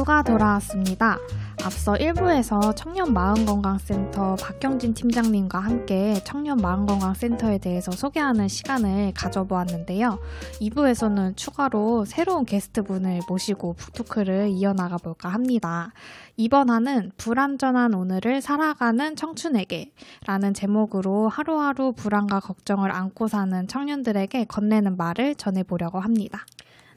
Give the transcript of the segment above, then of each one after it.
2부가 돌아왔습니다. 앞서 1부에서 청년마음건강센터 박경진 팀장님과 함께 청년마음건강센터에 대해서 소개하는 시간을 가져보았는데요. 2부에서는 추가로 새로운 게스트분을 모시고 북토크를 이어나가 볼까 합니다. 이번 화는 불안전한 오늘을 살아가는 청춘에게 라는 제목으로 하루하루 불안과 걱정을 안고 사는 청년들에게 건네는 말을 전해보려고 합니다.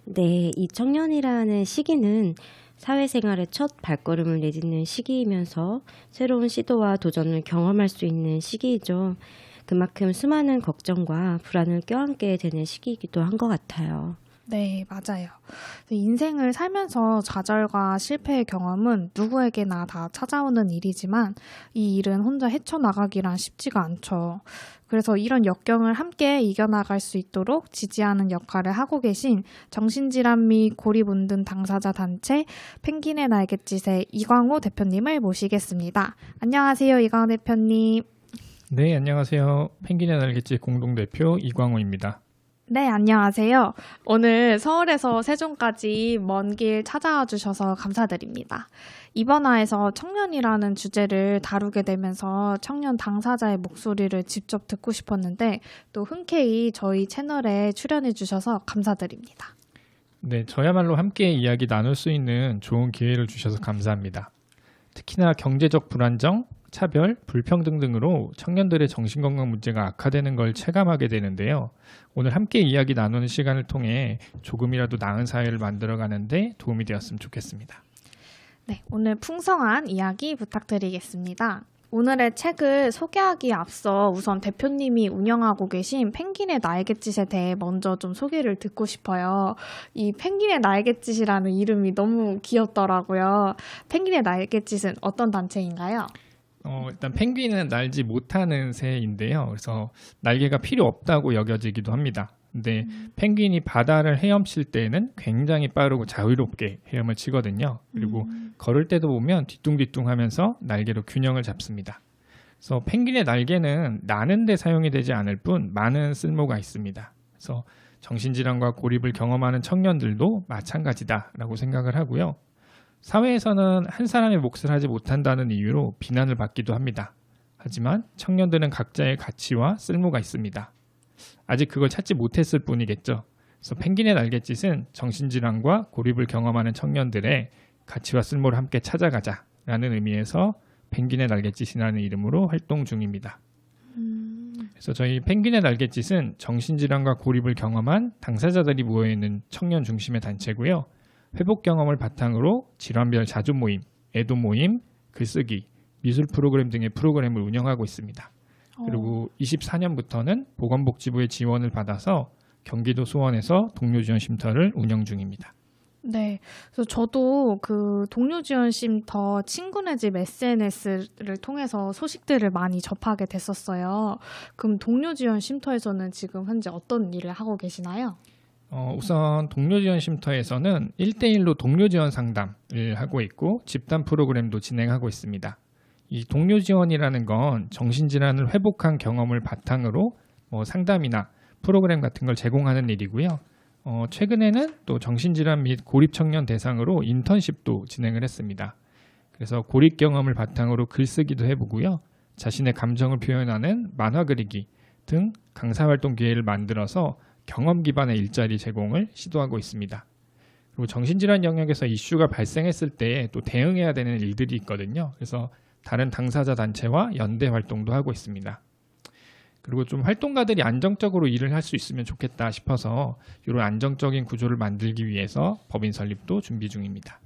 네, 이 청년이라는 시기는 사회생활의 첫 발걸음을 내딛는 시기이면서 새로운 시도와 도전을 경험할 수 있는 시기이죠. 그만큼 수많은 걱정과 불안을 껴안게 되는 시기이기도 한 것 같아요. 네, 맞아요. 인생을 살면서 좌절과 실패의 경험은 누구에게나 다 찾아오는 일이지만 이 일은 혼자 헤쳐나가기란 쉽지가 않죠. 그래서 이런 역경을 함께 이겨나갈 수 있도록 지지하는 역할을 하고 계신 정신질환 및 고립 운동 당사자 단체 펭귄의 날갯짓의 이광호 대표님을 모시겠습니다. 안녕하세요, 이광호 대표님. 네, 안녕하세요. 펭귄의 날갯짓 공동대표 이광호입니다. 네, 안녕하세요. 오늘 서울에서 세종까지 먼 길 찾아와 주셔서 감사드립니다. 이번 화에서 청년이라는 주제를 다루게 되면서 청년 당사자의 목소리를 직접 듣고 싶었는데 또 흔쾌히 저희 채널에 출연해 주셔서 감사드립니다. 네, 저야말로 함께 이야기 나눌 수 있는 좋은 기회를 주셔서 감사합니다. 특히나 경제적 불안정, 차별, 불평등 등으로 청년들의 정신건강 문제가 악화되는 걸 체감하게 되는데요. 오늘 함께 이야기 나누는 시간을 통해 조금이라도 나은 사회를 만들어가는 데 도움이 되었으면 좋겠습니다. 네, 오늘 풍성한 이야기 부탁드리겠습니다. 오늘의 책을 소개하기에 앞서 우선 대표님이 운영하고 계신 펭귄의 날갯짓에 대해 먼저 좀 소개를 듣고 싶어요. 이 펭귄의 날갯짓이라는 이름이 너무 귀엽더라고요. 펭귄의 날갯짓은 어떤 단체인가요? 일단 펭귄은 날지 못하는 새인데요. 그래서 날개가 필요 없다고 여겨지기도 합니다. 근데 펭귄이 바다를 헤엄칠 때는 굉장히 빠르고 자유롭게 헤엄을 치거든요. 그리고 걸을 때도 보면 뒤뚱뒤뚱 하면서 날개로 균형을 잡습니다. 그래서 펭귄의 날개는 나는 데 사용이 되지 않을 뿐 많은 쓸모가 있습니다. 그래서 정신질환과 고립을 경험하는 청년들도 마찬가지다라고 생각을 하고요. 사회에서는 한 사람의 몫을 하지 못한다는 이유로 비난을 받기도 합니다. 하지만 청년들은 각자의 가치와 쓸모가 있습니다. 아직 그걸 찾지 못했을 뿐이겠죠. 그래서 펭귄의 날갯짓은 정신질환과 고립을 경험하는 청년들의 가치와 쓸모를 함께 찾아가자라는 의미에서 펭귄의 날갯짓이라는 이름으로 활동 중입니다. 그래서 저희 펭귄의 날갯짓은 정신질환과 고립을 경험한 당사자들이 모여있는 청년 중심의 단체고요. 회복 경험을 바탕으로 질환별 자조 모임, 애도 모임, 글쓰기, 미술 프로그램 등의 프로그램을 운영하고 있습니다. 그리고 24년부터는 보건복지부의 지원을 받아서 경기도 수원에서 동료지원 쉼터를 운영 중입니다. 네, 그래서 저도 그 동료지원 쉼터 친구네 집 SNS를 통해서 소식들을 많이 접하게 됐었어요. 그럼 동료지원 쉼터에서는 지금 현재 어떤 일을 하고 계시나요? 우선 동료지원 쉼터에서는 1대1로 동료지원 상담을 하고 있고 집단 프로그램도 진행하고 있습니다. 이 동료지원이라는 건 정신질환을 회복한 경험을 바탕으로 상담이나 프로그램 같은 걸 제공하는 일이고요. 최근에는 또 정신질환 및 고립 청년 대상으로 인턴십도 진행을 했습니다. 그래서 고립 경험을 바탕으로 글쓰기도 해보고요. 자신의 감정을 표현하는 만화 그리기 등 강사활동 기회를 만들어서 경험 기반의 일자리 제공을 시도하고 있습니다. 그리고 정신질환 영역에서 이슈가 발생했을 때 또 대응해야 되는 일들이 있거든요. 그래서 다른 당사자 단체와 연대 활동도 하고 있습니다. 그리고 좀 활동가들이 안정적으로 일을 할 수 있으면 좋겠다 싶어서 이런 안정적인 구조를 만들기 위해서 법인 설립도 준비 중입니다.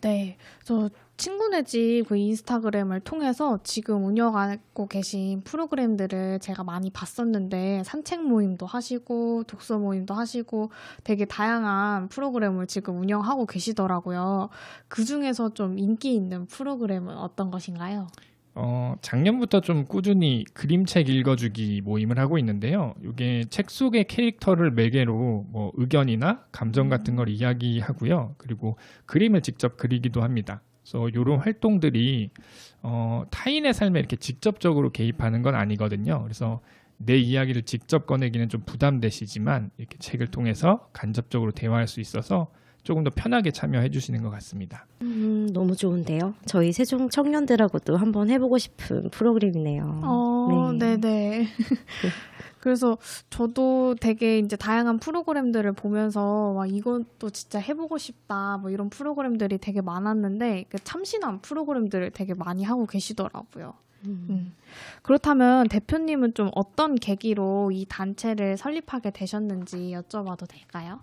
네. 저 친구네 집 그 인스타그램을 통해서 지금 운영하고 계신 프로그램들을 제가 많이 봤었는데 산책 모임도 하시고 독서 모임도 하시고 되게 다양한 프로그램을 지금 운영하고 계시더라고요. 그중에서 좀 인기 있는 프로그램은 어떤 것인가요? 작년부터 좀 꾸준히 그림책 읽어주기 모임을 하고 있는데요. 이게 책 속의 캐릭터를 매개로 의견이나 감정 같은 걸 이야기하고요. 그리고 그림을 직접 그리기도 합니다. 그래서 이런 활동들이 타인의 삶에 이렇게 직접적으로 개입하는 건 아니거든요. 그래서 내 이야기를 직접 꺼내기는 좀 부담되시지만 이렇게 책을 통해서 간접적으로 대화할 수 있어서 조금 더 편하게 참여해 주시는 것 같습니다. 너무 좋은데요. 저희 세종 청년들하고도 한번 해보고 싶은 프로그램이네요. 네네. 그래서 저도 되게 이제 다양한 프로그램들을 보면서 와, 이것도 진짜 해보고 싶다 뭐 이런 프로그램들이 되게 많았는데 참신한 프로그램들을 되게 많이 하고 계시더라고요. 그렇다면 대표님은 좀 어떤 계기로 이 단체를 설립하게 되셨는지 여쭤봐도 될까요?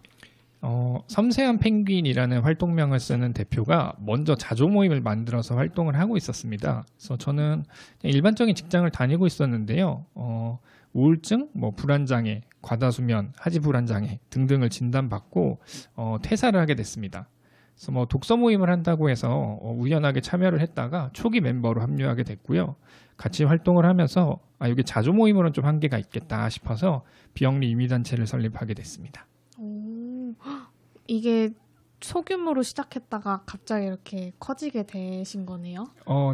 섬세한 펭귄이라는 활동명을 쓰는 대표가 먼저 자조 모임을 만들어서 활동을 하고 있었습니다. 그래서 저는 그냥 일반적인 직장을 다니고 있었는데요. 우울증, 불안장애, 과다수면, 하지불안장애 등등을 진단받고 퇴사를 하게 됐습니다. 그래서 독서 모임을 한다고 해서 우연하게 참여를 했다가 초기 멤버로 합류하게 됐고요. 같이 활동을 하면서 여기 자조 모임으로는 좀 한계가 있겠다 싶어서 비영리 임의단체를 설립하게 됐습니다. 이게 소규모로 시작했다가 갑자기 이렇게 커지게 되신 거네요?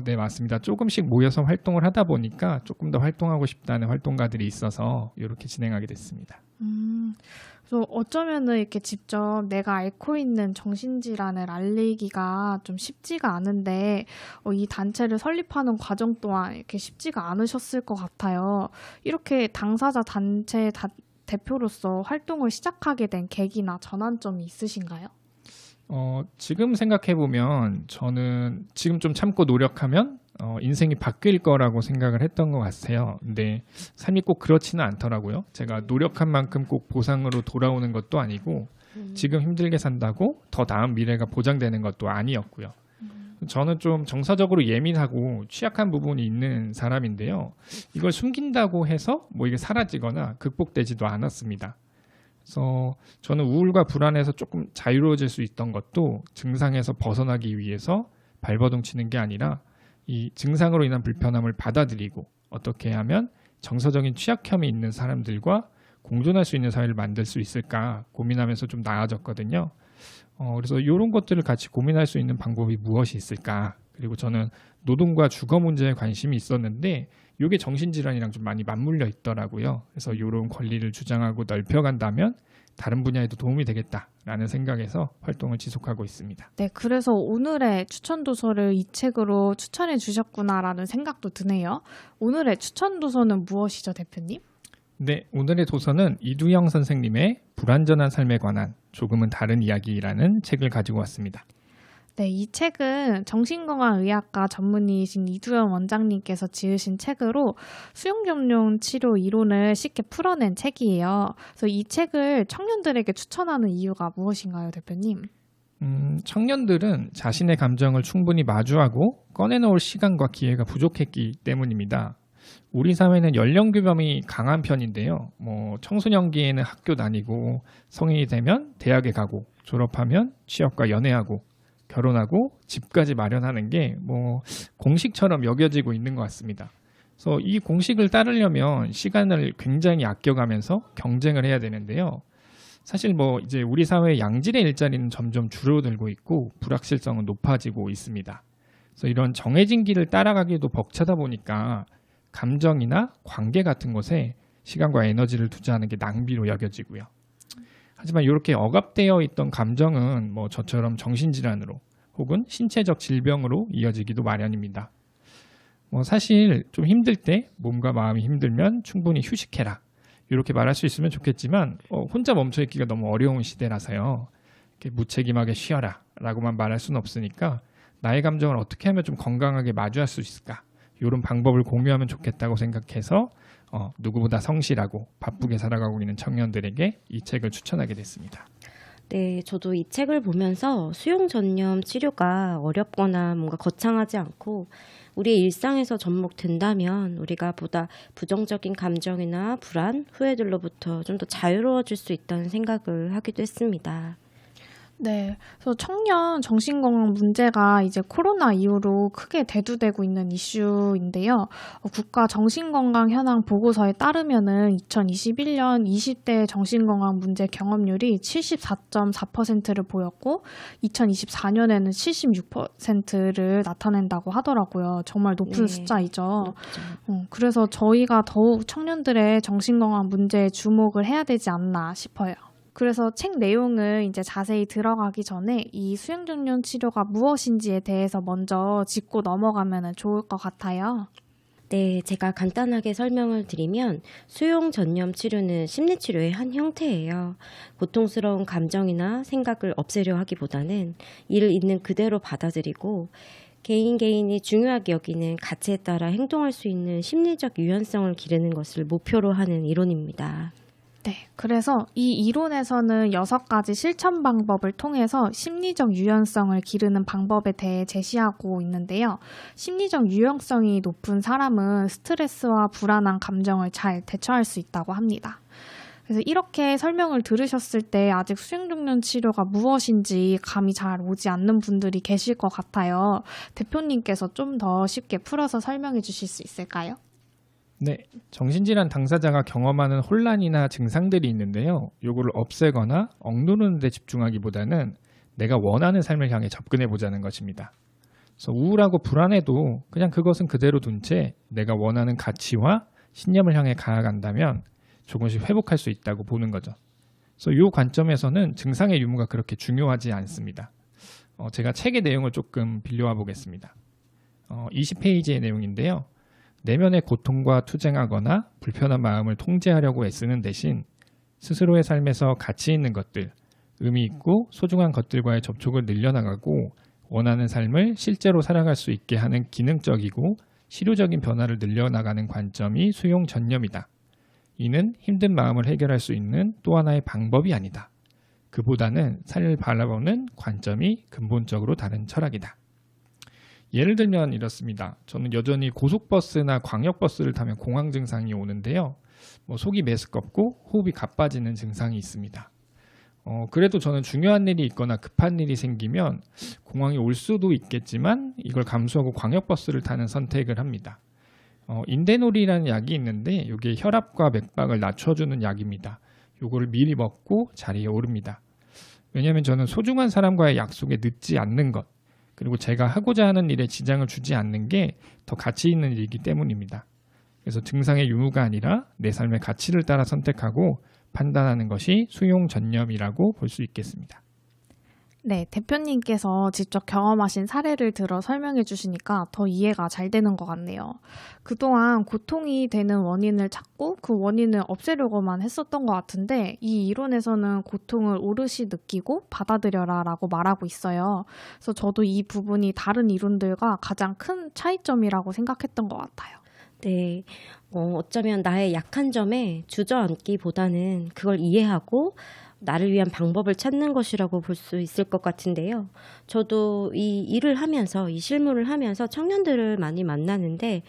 네, 맞습니다. 조금씩 모여서 활동을 하다 보니까 조금 더 활동하고 싶다는 활동가들이 있어서 이렇게 진행하게 됐습니다. 그래서 어쩌면은 이렇게 직접 내가 앓고 있는 정신질환을 알리기가 좀 쉽지가 않은데 이 단체를 설립하는 과정 또한 이렇게 쉽지가 않으셨을 것 같아요. 이렇게 당사자 단체 대표로서 활동을 시작하게 된 계기나 전환점이 있으신가요? 지금 생각해보면 저는 지금 좀 참고 노력하면 인생이 바뀔 거라고 생각을 했던 것 같아요. 근데 삶이 꼭 그렇지는 않더라고요. 제가 노력한 만큼 꼭 보상으로 돌아오는 것도 아니고 지금 힘들게 산다고 더 나은 미래가 보장되는 것도 아니었고요. 저는 좀 정서적으로 예민하고 취약한 부분이 있는 사람인데요. 이걸 숨긴다고 해서 이게 사라지거나 극복되지도 않았습니다. 그래서 저는 우울과 불안에서 조금 자유로워질 수 있던 것도 증상에서 벗어나기 위해서 발버둥 치는 게 아니라 이 증상으로 인한 불편함을 받아들이고 어떻게 하면 정서적인 취약함이 있는 사람들과 공존할 수 있는 사회를 만들 수 있을까 고민하면서 좀 나아졌거든요. 그래서 이런 것들을 같이 고민할 수 있는 방법이 무엇이 있을까? 그리고 저는 노동과 주거 문제에 관심이 있었는데 이게 정신질환이랑 좀 많이 맞물려 있더라고요. 그래서 이런 권리를 주장하고 넓혀간다면 다른 분야에도 도움이 되겠다라는 생각에서 활동을 지속하고 있습니다. 네, 그래서 오늘의 추천 도서를 이 책으로 추천해 주셨구나라는 생각도 드네요. 오늘의 추천 도서는 무엇이죠, 대표님? 네, 오늘의 도서는 이두영 선생님의 불완전한 삶에 관한 조금은 다른 이야기라는 책을 가지고 왔습니다. 네, 이 책은 정신건강의학과 전문의이신 이두영 원장님께서 지으신 책으로 수용점용 치료 이론을 쉽게 풀어낸 책이에요. 그래서 이 책을 청년들에게 추천하는 이유가 무엇인가요, 대표님? 청년들은 자신의 감정을 충분히 마주하고 꺼내놓을 시간과 기회가 부족했기 때문입니다. 우리 사회는 연령 규범이 강한 편인데요. 청소년기에는 학교 다니고 성인이 되면 대학에 가고 졸업하면 취업과 연애하고 결혼하고 집까지 마련하는 게 공식처럼 여겨지고 있는 것 같습니다. 그래서 이 공식을 따르려면 시간을 굉장히 아껴가면서 경쟁을 해야 되는데요. 사실 이제 우리 사회의 양질의 일자리는 점점 줄어들고 있고 불확실성은 높아지고 있습니다. 그래서 이런 정해진 길을 따라가기도 벅차다 보니까 감정이나 관계 같은 것에 시간과 에너지를 투자하는 게 낭비로 여겨지고요. 하지만 이렇게 억압되어 있던 감정은 저처럼 정신질환으로 혹은 신체적 질병으로 이어지기도 마련입니다. 사실 좀 힘들 때 몸과 마음이 힘들면 충분히 휴식해라. 이렇게 말할 수 있으면 좋겠지만 혼자 멈춰있기가 너무 어려운 시대라서요. 이렇게 무책임하게 쉬어라 라고만 말할 수는 없으니까 나의 감정을 어떻게 하면 좀 건강하게 마주할 수 있을까? 이런 방법을 공유하면 좋겠다고 생각해서 누구보다 성실하고 바쁘게 살아가고 있는 청년들에게 이 책을 추천하게 됐습니다. 네, 저도 이 책을 보면서 수용 전념 치료가 어렵거나 뭔가 거창하지 않고 우리의 일상에서 접목된다면 우리가 보다 부정적인 감정이나 불안, 후회들로부터 좀 더 자유로워질 수 있다는 생각을 하기도 했습니다. 네, 그래서 청년 정신건강 문제가 이제 코로나 이후로 크게 대두되고 있는 이슈인데요. 국가 정신건강 현황 보고서에 따르면은 2021년 20대 정신건강 문제 경험률이 74.4%를 보였고 2024년에는 76%를 나타낸다고 하더라고요. 정말 높은 숫자이죠. 높죠. 그래서 저희가 더욱 청년들의 정신건강 문제에 주목을 해야 되지 않나 싶어요. 그래서 책 내용을 이제 자세히 들어가기 전에 이 수용전염 치료가 무엇인지에 대해서 먼저 짚고 넘어가면 좋을 것 같아요. 네, 제가 간단하게 설명을 드리면 수용 전념 치료는 심리 치료의 한 형태예요. 고통스러운 감정이나 생각을 없애려 하기보다는 이를 있는 그대로 받아들이고 개인이 중요하게 여기는 가치에 따라 행동할 수 있는 심리적 유연성을 기르는 것을 목표로 하는 이론입니다. 네, 그래서 이 이론에서는 6가지 실천 방법을 통해서 심리적 유연성을 기르는 방법에 대해 제시하고 있는데요. 심리적 유연성이 높은 사람은 스트레스와 불안한 감정을 잘 대처할 수 있다고 합니다. 그래서 이렇게 설명을 들으셨을 때 아직 수용전염 치료가 무엇인지 감이 잘 오지 않는 분들이 계실 것 같아요. 대표님께서 좀 더 쉽게 풀어서 설명해 주실 수 있을까요? 네, 정신질환 당사자가 경험하는 혼란이나 증상들이 있는데요. 요거를 없애거나 억누르는 데 집중하기보다는 내가 원하는 삶을 향해 접근해 보자는 것입니다. 그래서 우울하고 불안해도 그냥 그것은 그대로 둔 채 내가 원하는 가치와 신념을 향해 가아간다면 조금씩 회복할 수 있다고 보는 거죠. 그래서 이 관점에서는 증상의 유무가 그렇게 중요하지 않습니다. 제가 책의 내용을 조금 빌려와 보겠습니다. 20페이지의 내용인데요. 내면의 고통과 투쟁하거나 불편한 마음을 통제하려고 애쓰는 대신 스스로의 삶에서 가치 있는 것들, 의미 있고 소중한 것들과의 접촉을 늘려나가고 원하는 삶을 실제로 살아갈 수 있게 하는 기능적이고 실효적인 변화를 늘려나가는 관점이 수용 전념이다. 이는 힘든 마음을 해결할 수 있는 또 하나의 방법이 아니다. 그보다는 삶을 바라보는 관점이 근본적으로 다른 철학이다. 예를 들면 이렇습니다. 저는 여전히 고속버스나 광역버스를 타면 공황 증상이 오는데요. 속이 메스껍고 호흡이 가빠지는 증상이 있습니다. 그래도 저는 중요한 일이 있거나 급한 일이 생기면 공황이 올 수도 있겠지만 이걸 감수하고 광역버스를 타는 선택을 합니다. 인데놀이라는 약이 있는데 이게 혈압과 맥박을 낮춰주는 약입니다. 이거를 미리 먹고 자리에 오릅니다. 왜냐하면 저는 소중한 사람과의 약속에 늦지 않는 것, 그리고 제가 하고자 하는 일에 지장을 주지 않는 게 더 가치 있는 일이기 때문입니다. 그래서 증상의 유무가 아니라 내 삶의 가치를 따라 선택하고 판단하는 것이 수용 전념이라고 볼 수 있겠습니다. 네, 대표님께서 직접 경험하신 사례를 들어 설명해 주시니까 더 이해가 잘 되는 것 같네요. 그동안 고통이 되는 원인을 찾고 그 원인을 없애려고만 했었던 것 같은데 이 이론에서는 고통을 오롯이 느끼고 받아들여라 라고 말하고 있어요. 그래서 저도 이 부분이 다른 이론들과 가장 큰 차이점이라고 생각했던 것 같아요. 네, 어쩌면 나의 약한 점에 주저앉기보다는 그걸 이해하고 나를 위한 방법을 찾는 것이라고 볼 수 있을 것 같은데요. 저도 이 일을 하면서, 이 실무를 하면서 청년들을 많이 만나는데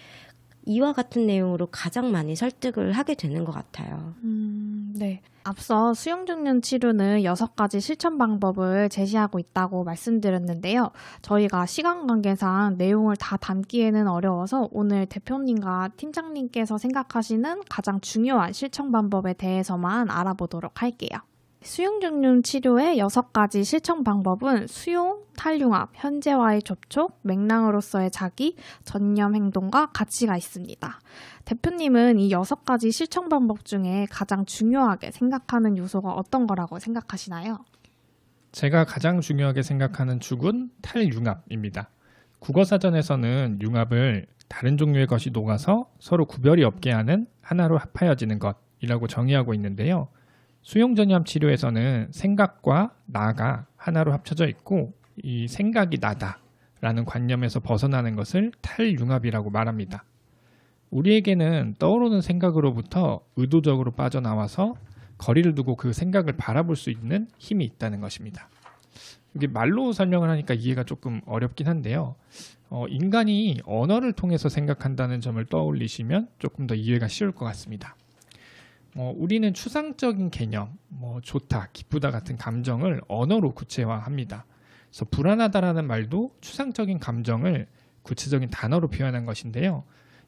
이와 같은 내용으로 가장 많이 설득을 하게 되는 것 같아요. 네. 앞서 수용전염 치료는 6가지 실천 방법을 제시하고 있다고 말씀드렸는데요. 저희가 시간 관계상 내용을 다 담기에는 어려워서 오늘 대표님과 팀장님께서 생각하시는 가장 중요한 실천 방법에 대해서만 알아보도록 할게요. 수용전염 치료의 6가지 실천 방법은 수용, 탈융합, 현재와의 접촉, 맥락으로서의 자기, 전념 행동과 가치가 있습니다. 대표님은 이 6가지 실천 방법 중에 가장 중요하게 생각하는 요소가 어떤 거라고 생각하시나요? 제가 가장 중요하게 생각하는 축은 탈융합입니다. 국어사전에서는 융합을 다른 종류의 것이 녹아서 서로 구별이 없게 하는 하나로 합하여지는 것이라고 정의하고 있는데요. 수용전염 치료에서는 생각과 나가 하나로 합쳐져 있고 이 생각이 나다라는 관념에서 벗어나는 것을 탈융합이라고 말합니다. 우리에게는 떠오르는 생각으로부터 의도적으로 빠져나와서 거리를 두고 그 생각을 바라볼 수 있는 힘이 있다는 것입니다. 이게 말로 설명을 하니까 이해가 조금 어렵긴 한데요. 인간이 언어를 통해서 생각한다는 점을 떠올리시면 조금 더 이해가 쉬울 것 같습니다. 우리는 추상적인 개념, 좋다, 기쁘다 같은 감정을 언어로 구체화합니다. 그래서 불안하다라는 말도 추상적인 감정을 구체적인 단어로 표현한 것인데요.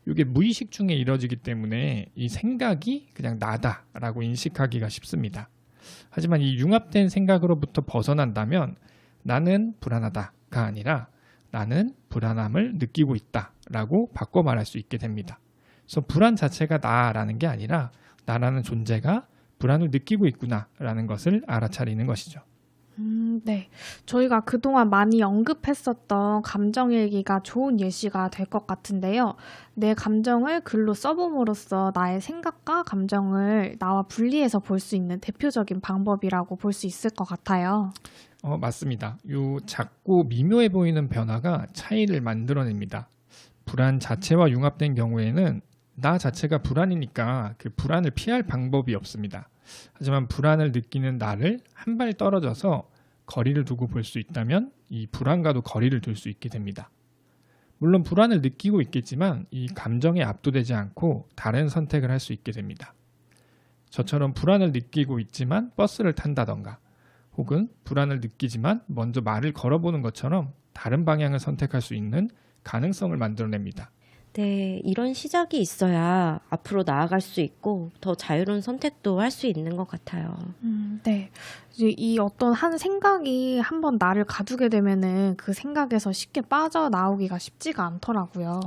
이게 무의식 중에 이루어지기 때문에 이 생각이 그냥 나다라고 인식하기가 쉽습니다. 하지만 이 융합된 생각으로부터 벗어난다면 나는 불안하다가 아니라 나는 불안함을 느끼고 있다라고 바꿔 말할 수 있게 됩니다. 그래서 불안 자체가 나라는 게 아니라 나라는 존재가 불안을 느끼고 있구나라는 것을 알아차리는 것이죠. 네. 저희가 그동안 많이 언급했었던 감정일기가 좋은 예시가 될 것 같은데요. 내 감정을 글로 써봄으로써 나의 생각과 감정을 나와 분리해서 볼 수 있는 대표적인 방법이라고 볼 수 있을 것 같아요. 맞습니다. 요 작고 미묘해 보이는 변화가 차이를 만들어냅니다. 불안 자체와 융합된 경우에는 나 자체가 불안이니까 그 불안을 피할 방법이 없습니다. 하지만 불안을 느끼는 나를 한 발 떨어져서 거리를 두고 볼 수 있다면 이 불안과도 거리를 둘 수 있게 됩니다. 물론 불안을 느끼고 있겠지만 이 감정에 압도되지 않고 다른 선택을 할 수 있게 됩니다. 저처럼 불안을 느끼고 있지만 버스를 탄다던가 혹은 불안을 느끼지만 먼저 말을 걸어보는 것처럼 다른 방향을 선택할 수 있는 가능성을 만들어냅니다. 네, 이런 시작이 있어야 앞으로 나아갈 수 있고 더 자유로운 선택도 할 수 있는 것 같아요. 네. 이제 이 어떤 한 생각이 한번 나를 가두게 되면은 그 생각에서 쉽게 빠져나오기가 쉽지가 않더라고요.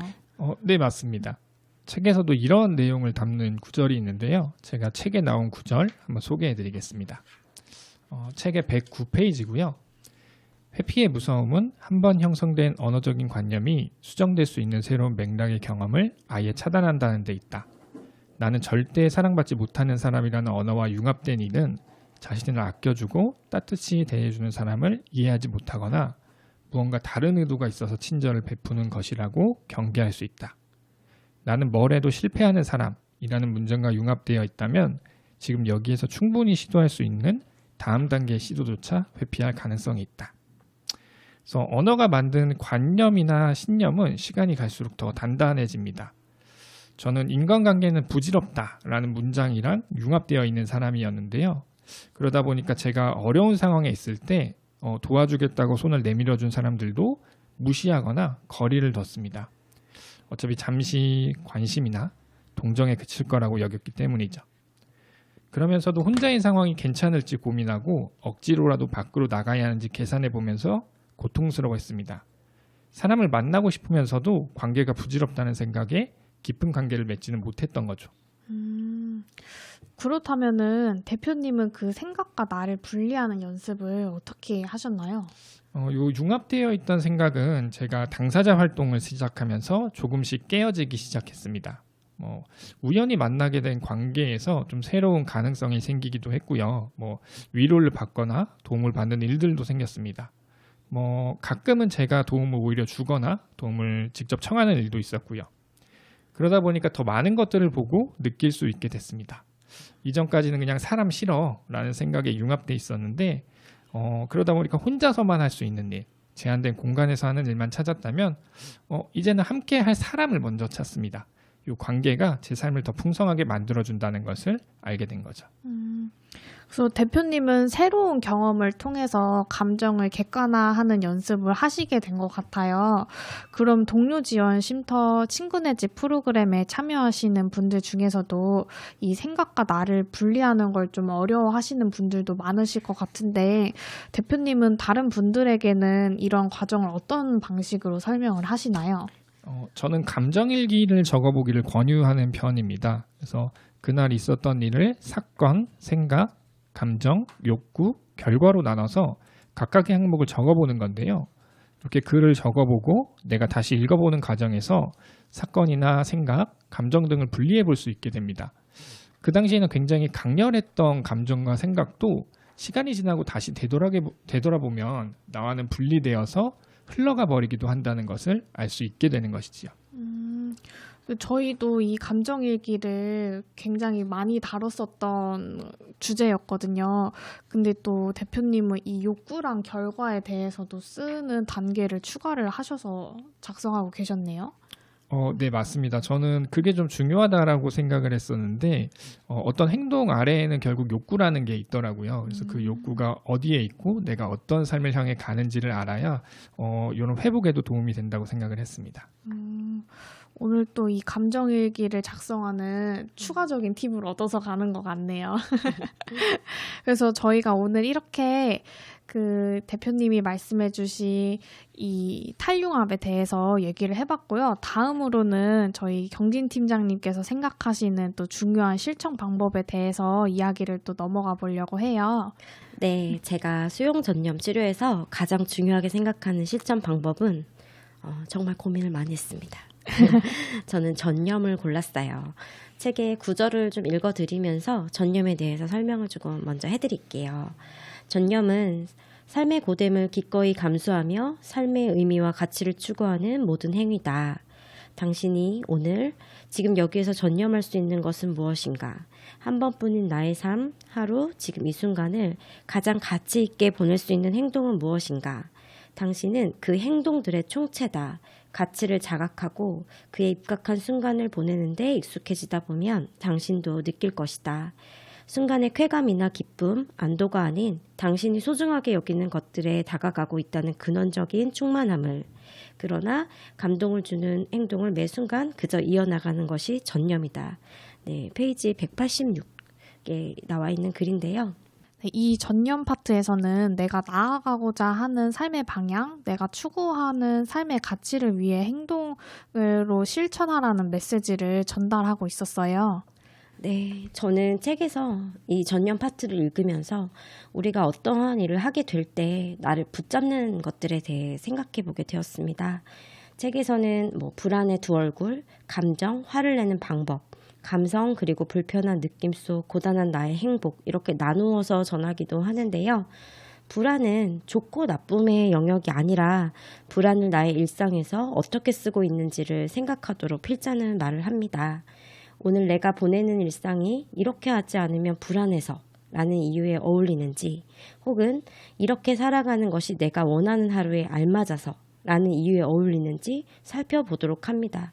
네, 맞습니다. 책에서도 이런 내용을 담는 구절이 있는데요. 제가 책에 나온 구절 한번 소개해 드리겠습니다. 책의 109페이지고요. 회피의 무서움은 한 번 형성된 언어적인 관념이 수정될 수 있는 새로운 맥락의 경험을 아예 차단한다는 데 있다. 나는 절대 사랑받지 못하는 사람이라는 언어와 융합된 일은 자신을 아껴주고 따뜻이 대해주는 사람을 이해하지 못하거나 무언가 다른 의도가 있어서 친절을 베푸는 것이라고 경계할 수 있다. 나는 뭘 해도 실패하는 사람이라는 문장과 융합되어 있다면 지금 여기에서 충분히 시도할 수 있는 다음 단계의 시도조차 회피할 가능성이 있다. 그래서 언어가 만든 관념이나 신념은 시간이 갈수록 더 단단해집니다. 저는 인간관계는 부질없다라는 문장이랑 융합되어 있는 사람이었는데요. 그러다 보니까 제가 어려운 상황에 있을 때 도와주겠다고 손을 내밀어준 사람들도 무시하거나 거리를 뒀습니다. 어차피 잠시 관심이나 동정에 그칠 거라고 여겼기 때문이죠. 그러면서도 혼자인 상황이 괜찮을지 고민하고 억지로라도 밖으로 나가야 하는지 계산해 보면서 고통스러워했습니다. 사람을 만나고 싶으면서도 관계가 부질없다는 생각에 깊은 관계를 맺지는 못했던 거죠. 그렇다면은 대표님은 그 생각과 나를 분리하는 연습을 어떻게 하셨나요? 요 융합되어 있던 생각은 제가 당사자 활동을 시작하면서 조금씩 깨어지기 시작했습니다. 우연히 만나게 된 관계에서 좀 새로운 가능성이 생기기도 했고요. 위로를 받거나 도움을 받는 일들도 생겼습니다. 가끔은 제가 도움을 오히려 주거나 도움을 직접 청하는 일도 있었고요. 그러다 보니까 더 많은 것들을 보고 느낄 수 있게 됐습니다. 이전까지는 그냥 사람 싫어 라는 생각에 융합돼 있었는데 그러다 보니까 혼자서만 할 수 있는 일, 제한된 공간에서 하는 일만 찾았다면 이제는 함께 할 사람을 먼저 찾습니다. 이 관계가 제 삶을 더 풍성하게 만들어준다는 것을 알게 된 거죠. 그래서 대표님은 새로운 경험을 통해서 감정을 객관화하는 연습을 하시게 된 것 같아요. 그럼 동료 지원 쉼터 친구네 집 프로그램에 참여하시는 분들 중에서도 이 생각과 나를 분리하는 걸 좀 어려워하시는 분들도 많으실 것 같은데 대표님은 다른 분들에게는 이런 과정을 어떤 방식으로 설명을 하시나요? 저는 감정일기를 적어보기를 권유하는 편입니다. 그래서 그날 있었던 일을 사건, 생각, 감정, 욕구, 결과로 나눠서 각각의 항목을 적어보는 건데요. 이렇게 글을 적어보고 내가 다시 읽어보는 과정에서 사건이나 생각, 감정 등을 분리해 볼 수 있게 됩니다. 그 당시에는 굉장히 강렬했던 감정과 생각도 시간이 지나고 다시 되돌아보면 나와는 분리되어서 흘러가 버리기도 한다는 것을 알 수 있게 되는 것이지요. 저희도 이 감정일기를 굉장히 많이 다뤘었던 주제였거든요. 근데 또 대표님은 이 욕구랑 결과에 대해서도 쓰는 단계를 추가를 하셔서 작성하고 계셨네요. 네, 맞습니다. 저는 그게 좀 중요하다라고 생각을 했었는데 어떤 행동 아래에는 결국 욕구라는 게 있더라고요. 그래서 그 욕구가 어디에 있고 내가 어떤 삶을 향해 가는지를 알아야 이런 회복에도 도움이 된다고 생각을 했습니다. 오늘 또 이 감정일기를 작성하는 추가적인 팁을 얻어서 가는 것 같네요. 그래서 저희가 오늘 이렇게 그 대표님이 말씀해주신 이 탈융합에 대해서 얘기를 해봤고요. 다음으로는 저희 경진팀장님께서 생각하시는 또 중요한 실천 방법에 대해서 이야기를 또 넘어가 보려고 해요. 네, 제가 수용 전염 치료에서 가장 중요하게 생각하는 실천 방법은 정말 고민을 많이 했습니다. 저는 전염을 골랐어요. 책의 구절을 좀 읽어드리면서 전염에 대해서 설명을 조금 먼저 해드릴게요. 전염은 삶의 고됨을 기꺼이 감수하며 삶의 의미와 가치를 추구하는 모든 행위다. 당신이 오늘 지금 여기에서 전념할 수 있는 것은 무엇인가? 한 번뿐인 나의 삶, 하루, 지금 이 순간을 가장 가치 있게 보낼 수 있는 행동은 무엇인가? 당신은 그 행동들의 총체다. 가치를 자각하고 그에 입각한 순간을 보내는데 익숙해지다 보면 당신도 느낄 것이다. 순간의 쾌감이나 기쁨, 안도가 아닌 당신이 소중하게 여기는 것들에 다가가고 있다는 근원적인 충만함을, 그러나 감동을 주는 행동을 매 순간 그저 이어나가는 것이 전념이다. 네, 페이지 186에 나와 있는 글인데요. 네, 이 전념 파트에서는 내가 나아가고자 하는 삶의 방향, 내가 추구하는 삶의 가치를 위해 행동으로 실천하라는 메시지를 전달하고 있었어요. 네, 저는 책에서 이 전념 파트를 읽으면서 우리가 어떠한 일을 하게 될 때 나를 붙잡는 것들에 대해 생각해 보게 되었습니다. 책에서는 불안의 두 얼굴, 감정, 화를 내는 방법, 감성 그리고 불편한 느낌 속 고단한 나의 행복 이렇게 나누어서 전하기도 하는데요. 불안은 좋고 나쁨의 영역이 아니라 불안을 나의 일상에서 어떻게 쓰고 있는지를 생각하도록 필자는 말을 합니다. 오늘 내가 보내는 일상이 이렇게 하지 않으면 불안해서 라는 이유에 어울리는지, 혹은 이렇게 살아가는 것이 내가 원하는 하루에 알맞아서 라는 이유에 어울리는지 살펴보도록 합니다.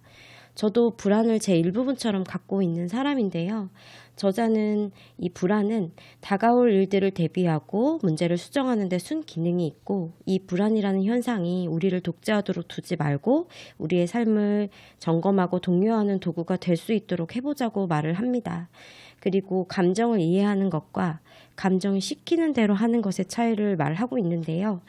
저도 불안을 제 일부분처럼 갖고 있는 사람인데요. 저자는 이 불안은 다가올 일들을 대비하고 문제를 수정하는 데 순기능이 있고, 이 불안이라는 현상이 우리를 독재하도록 두지 말고 우리의 삶을 점검하고 독려하는 도구가 될 수 있도록 해보자고 말을 합니다. 그리고 감정을 이해하는 것과 감정이 시키는 대로 하는 것의 차이를 말하고 있는데요.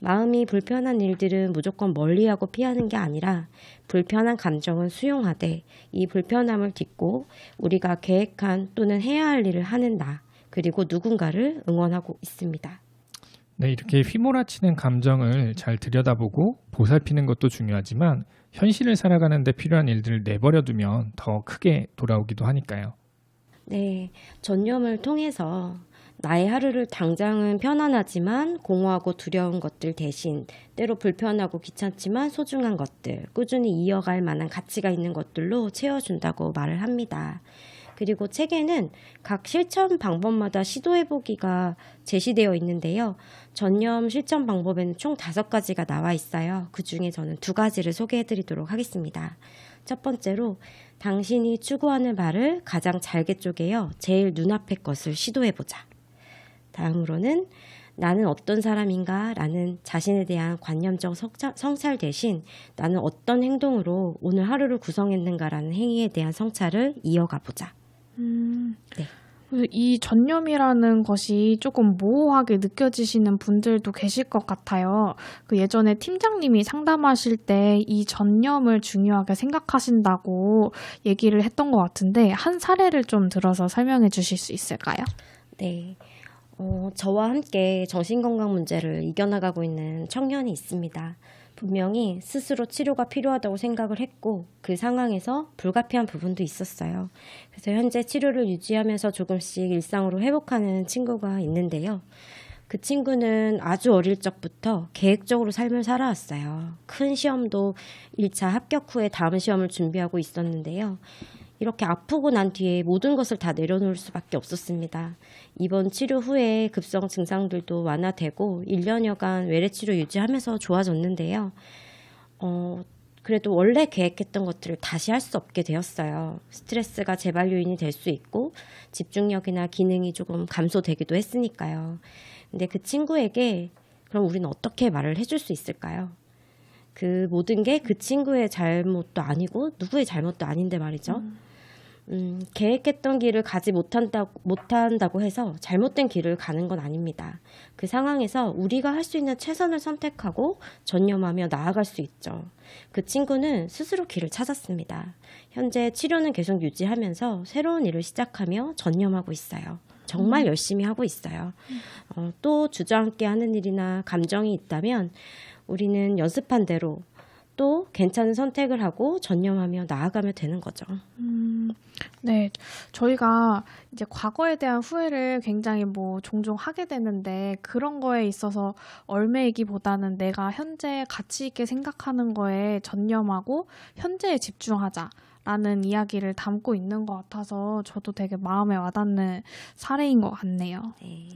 마음이 불편한 일들은 무조건 멀리하고 피하는 게 아니라 불편한 감정은 수용하되 이 불편함을 딛고 우리가 계획한 또는 해야 할 일을 하는 나, 그리고 누군가를 응원하고 있습니다. 네, 이렇게 휘몰아치는 감정을 잘 들여다보고 보살피는 것도 중요하지만 현실을 살아가는 데 필요한 일들을 내버려두면 더 크게 돌아오기도 하니까요. 네, 전념을 통해서 나의 하루를 당장은 편안하지만 공허하고 두려운 것들 대신 때로 불편하고 귀찮지만 소중한 것들, 꾸준히 이어갈 만한 가치가 있는 것들로 채워준다고 말을 합니다. 그리고 책에는 각 실천 방법마다 시도해보기가 제시되어 있는데요. 전념 실천 방법에는 총 5가지가 나와 있어요. 그 중에 저는 2가지를 소개해드리도록 하겠습니다. 첫 번째로 당신이 추구하는 바를 가장 잘게 쪼개어 제일 눈앞의 것을 시도해보자. 다음으로는 나는 어떤 사람인가 라는 자신에 대한 관념적 성찰 대신 나는 어떤 행동으로 오늘 하루를 구성했는가 라는 행위에 대한 성찰을 이어가 보자. 네. 이 전념이라는 것이 조금 모호하게 느껴지시는 분들도 계실 것 같아요. 그 예전에 팀장님이 상담하실 때 이 전념을 중요하게 생각하신다고 얘기를 했던 것 같은데 한 사례를 좀 들어서 설명해 주실 수 있을까요? 네. 저와 함께 정신건강 문제를 이겨나가고 있는 청년이 있습니다. 분명히 스스로 치료가 필요하다고 생각을 했고 그 상황에서 불가피한 부분도 있었어요. 그래서 현재 치료를 유지하면서 조금씩 일상으로 회복하는 친구가 있는데요. 그 친구는 아주 어릴 적부터 계획적으로 삶을 살아왔어요. 큰 시험도 1차 합격 후에 다음 시험을 준비하고 있었는데요. 이렇게 아프고 난 뒤에 모든 것을 다 내려놓을 수밖에 없었습니다. 이번 치료 후에 급성 증상들도 완화되고 1년여간 외래치료 유지하면서 좋아졌는데요. 그래도 원래 계획했던 것들을 다시 할 수 없게 되었어요. 스트레스가 재발 요인이 될 수 있고 집중력이나 기능이 조금 감소되기도 했으니까요. 근데 그 친구에게 그럼 우리는 어떻게 말을 해줄 수 있을까요? 그 모든 게 그 친구의 잘못도 아니고 누구의 잘못도 아닌데 말이죠. 계획했던 길을 가지 못한다고 해서 잘못된 길을 가는 건 아닙니다. 그 상황에서 우리가 할 수 있는 최선을 선택하고 전념하며 나아갈 수 있죠. 그 친구는 스스로 길을 찾았습니다. 현재 치료는 계속 유지하면서 새로운 일을 시작하며 전념하고 있어요. 정말 열심히 하고 있어요. 또 주저앉게 하는 일이나 감정이 있다면 우리는 연습한 대로 또 괜찮은 선택을 하고 전념하며 나아가면 되는 거죠. 네, 저희가 이제 과거에 대한 후회를 굉장히 종종 하게 되는데 그런 거에 있어서 얼매이기보다는 내가 현재 가치 있게 생각하는 거에 전념하고 현재에 집중하자라는 이야기를 담고 있는 것 같아서 저도 되게 마음에 와닿는 사례인 것 같네요. 네.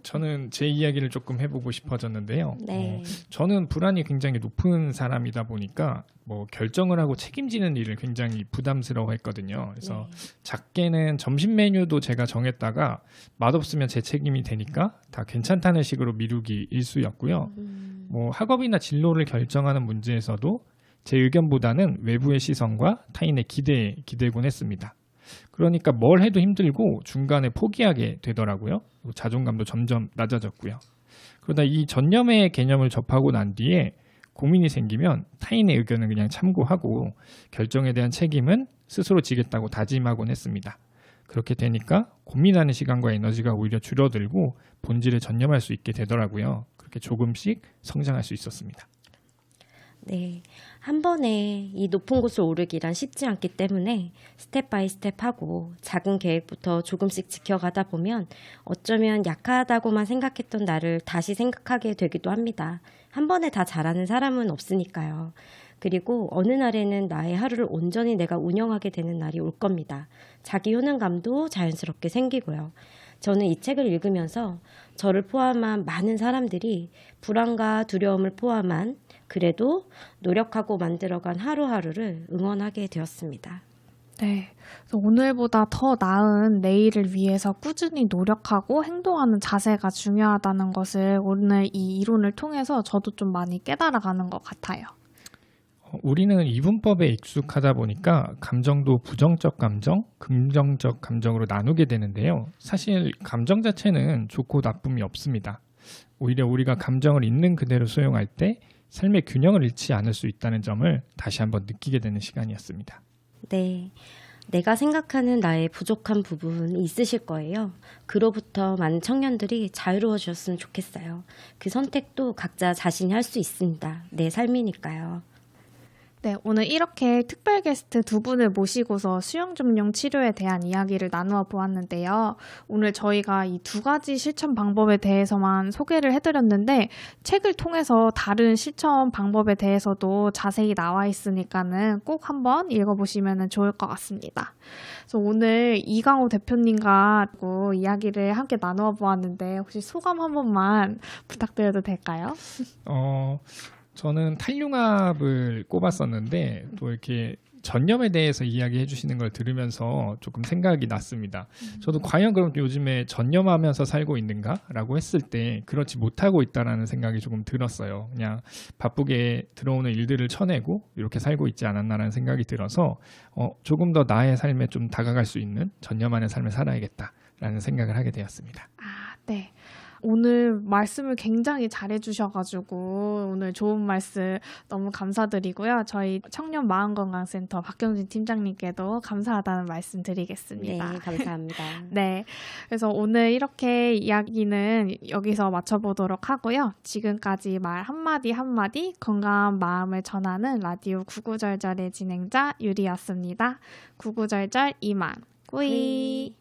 저는 제 이야기를 조금 해보고 싶어졌는데요. 네. 저는 불안이 굉장히 높은 사람이다 보니까 결정을 하고 책임지는 일을 굉장히 부담스러워했거든요. 그래서 작게는 점심 메뉴도 제가 정했다가 맛없으면 제 책임이 되니까 다 괜찮다는 식으로 미루기 일쑤였고요. 학업이나 진로를 결정하는 문제에서도 제 의견보다는 외부의 시선과 타인의 기대에 기대곤 했습니다. 그러니까 뭘 해도 힘들고 중간에 포기하게 되더라고요. 자존감도 점점 낮아졌고요. 그러다 이 전념의 개념을 접하고 난 뒤에 고민이 생기면 타인의 의견을 그냥 참고하고 결정에 대한 책임은 스스로 지겠다고 다짐하곤 했습니다. 그렇게 되니까 고민하는 시간과 에너지가 오히려 줄어들고 본질에 전념할 수 있게 되더라고요. 그렇게 조금씩 성장할 수 있었습니다. 네, 한 번에 이 높은 곳을 오르기란 쉽지 않기 때문에 스텝 바이 스텝 하고 작은 계획부터 조금씩 지켜가다 보면 어쩌면 약하다고만 생각했던 나를 다시 생각하게 되기도 합니다. 한 번에 다 잘하는 사람은 없으니까요. 그리고 어느 날에는 나의 하루를 온전히 내가 운영하게 되는 날이 올 겁니다. 자기 효능감도 자연스럽게 생기고요. 저는 이 책을 읽으면서 저를 포함한 많은 사람들이 불안과 두려움을 포함한 그래도 노력하고 만들어간 하루하루를 응원하게 되었습니다. 네, 그래서 오늘보다 더 나은 내일을 위해서 꾸준히 노력하고 행동하는 자세가 중요하다는 것을 오늘 이 이론을 통해서 저도 좀 많이 깨달아가는 것 같아요. 우리는 이분법에 익숙하다 보니까 감정도 부정적 감정, 긍정적 감정으로 나누게 되는데요. 사실 감정 자체는 좋고 나쁨이 없습니다. 오히려 우리가 감정을 있는 그대로 수용할 때 삶의 균형을 잃지 않을 수 있다는 점을 다시 한번 느끼게 되는 시간이었습니다. 네, 내가 생각하는 나의 부족한 부분이 있으실 거예요. 그로부터 많은 청년들이 자유로워졌으면 좋겠어요. 그 선택도 각자 자신이 할 수 있습니다. 내 삶이니까요. 네, 오늘 이렇게 특별 게스트 두 분을 모시고서 수영 점령 치료에 대한 이야기를 나누어 보았는데요. 오늘 저희가 이 두 가지 실천 방법에 대해서만 소개를 해드렸는데 책을 통해서 다른 실천 방법에 대해서도 자세히 나와 있으니까는 꼭 한번 읽어보시면 좋을 것 같습니다. 그래서 오늘 이강호 대표님과 이야기를 함께 나누어 보았는데 혹시 소감 한 번만 부탁드려도 될까요? 저는 탈융합을 꼽았었는데 또 이렇게 전념에 대해서 이야기해 주시는 걸 들으면서 조금 생각이 났습니다. 저도 과연 그럼 요즘에 전념하면서 살고 있는가라고 했을 때 그렇지 못하고 있다라는 생각이 조금 들었어요. 그냥 바쁘게 들어오는 일들을 쳐내고 이렇게 살고 있지 않았나라는 생각이 들어서 조금 더 나의 삶에 좀 다가갈 수 있는 전념하는 삶을 살아야겠다라는 생각을 하게 되었습니다. 네. 오늘 말씀을 굉장히 잘해주셔가지고 오늘 좋은 말씀 너무 감사드리고요. 저희 청년 마음건강센터 박경진 팀장님께도 감사하다는 말씀 드리겠습니다. 네, 감사합니다. 네, 그래서 오늘 이렇게 이야기는 여기서 마쳐보도록 하고요. 지금까지 말 한마디 한마디 건강한 마음을 전하는 라디오 구구절절의 진행자 유리였습니다. 구구절절 이만 꾸이.